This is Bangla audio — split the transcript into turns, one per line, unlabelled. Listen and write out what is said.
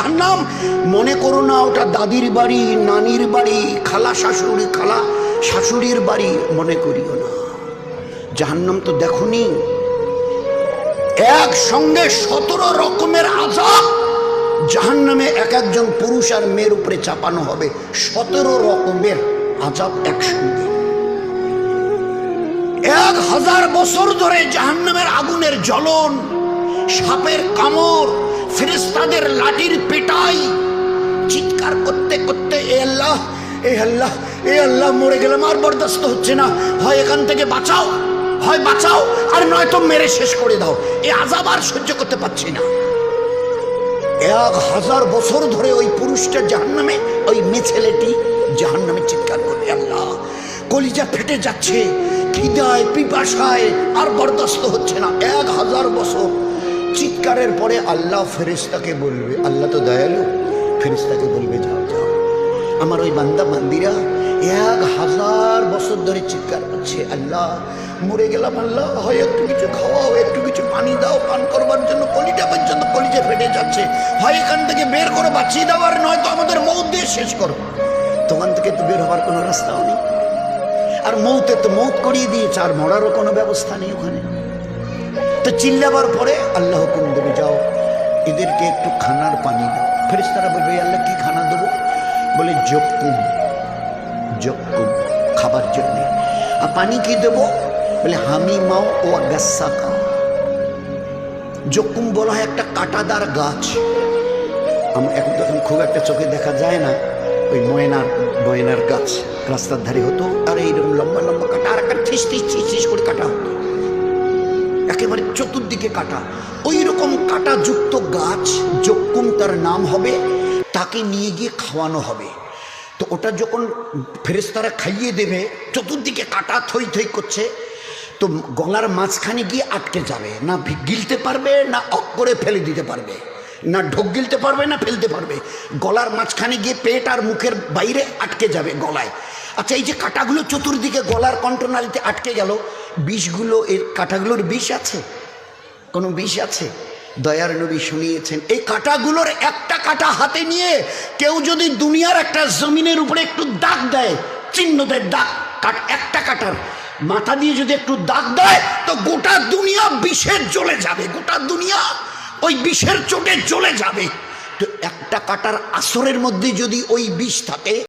জাহান্নাম। মনে করো না ওটা দাদির বাড়ি, নানির বাড়ি, খালা শাশুড়ির বাড়ি, মনে করিও না। জাহান্নাম তো দেখনি, একসঙ্গে 17 রকমের আযাব জাহান্নামে এক একজন পুরুষ আর মেয়ের উপরে চাপানো হবে। 17 রকমের আযাব একসঙ্গে। 1000 বছর ধরে জাহান্নামের আগুনের জ্বলন, সাপের কামড়, ফেরেশতাদের লাঠির পেটাই, চিৎকার করতে করতে এ আল্লাহ, এ আল্লাহ, এ আল্লাহ, মরে গেলাম, আর বরদাস্ত হচ্ছে না, হয় এখান থেকে বাঁচাও, হয় বাঁচাও, আর নয়তো মেরে শেষ করে দাও, এই আযাব আর সহ্য করতে পারছি না। 1000 বছর ধরে ওই পুরুষটা জাহান্নামে, ওই মেয়ে ছেলেটি জাহান্নামে চিৎকার করবে। আল্লাহ, কলিজা ফেটে যাচ্ছে, খিদায় পিপাসায় আর বরদাস্ত হচ্ছে না। 1000 বছর চিৎকারের পরে আল্লাহ ফেরেশতাকে বলবে, আল্লাহ তো দয়ালু, ফেরেশতাকে বলবে যাও যাও, আমার ওই বান্দা বান্দিরা 1000 বছর ধরে চিৎকার করছে, আল্লাহ মরে গেলাম, আল্লাহ হয় একটু কিছু খাওয়াও, একটু কিছু পানি দাও, পান করবার জন্য কলিজা পর্যন্ত কলিজা ফেটে যাচ্ছে, হয় এখান থেকে বের করো, বাঁচিয়ে দাও, আর নয়তো আমাদের মৌত দিয়ে শেষ করো। তখন থেকে তো বের হওয়ার কোনো রাস্তাও নেই, আর মৌতে তো মৌত করিয়ে দিয়েছে, আর মরারও কোনো ব্যবস্থা নেই ওখানে। তো চিল্লাবার পরে আল্লাহ হুকুম দেবে, যাও এদেরকে একটু খানার পানি দাও। ফেরেশতারা বলবে, আল্লাহ কি খানা দেবো? বলে জক্কুম, জক্কুম খাবার জন্য। আর পানি কি দেবো? বলে হামিমাও ও গাসাকা। জক্কুম বলা হয় একটা কাঁটাদার গাছ, আমরা এখন তো খুব একটা চোখে দেখা যায় না, ওই ময়নার গাছ রাস্তার ধারে হতো, আর এইরকম লম্বা লম্বা কাটা, আর একটা ঠিস ঠিস ঠিস ঠিস করে কাটা হতো, একেবারে চতুর্দিকে কাটা, ওই রকম কাটা যুক্ত গাছ জক্কুম তার নাম হবে। তাকে নিয়ে গিয়ে খাওয়ানো হবে। তো ওটা যখন ফেরেশতারা খাইয়ে দেবে, চতুর্দিকে কাটা থই থই করছে, তো গলার মাঝখানে গিয়ে আটকে যাবে, না গিলতে পারবে, না অক করে ফেলে দিতে পারবে, না ঢোক গিলতে পারবে, না ফেলতে পারবে, গলার মাঝখানে গিয়ে পেট আর মুখের বাইরে আটকে যাবে গলায়। আচ্ছা, এই যে কাঁটাগুলো চতুর্দিকে গলার কণ্ঠনালীতে আটকে গেল, বিষগুলো, এর কাঁটাগুলোর বিষ আছে? কোনো বিষ আছে? দয়ার নবী শুনিয়েছেন, এই কাঁটাগুলোর একটা কাঁটা হাতে নিয়ে কেউ যদি দুনিয়ার একটা জমিনের উপরে একটু দাগ দেয়, চিহ্ন দেয়, দাগ, একটা কাঁটার মাথা দিয়ে যদি একটু দাগ দেয়, তো গোটা দুনিয়া বিষের জ্বলে যাবে, গোটা দুনিয়া ওই বিষের চোটে জ্বলে যাবে। তো একটা কাঁটার আসরের মধ্যে যদি ওই বিষ থাকে,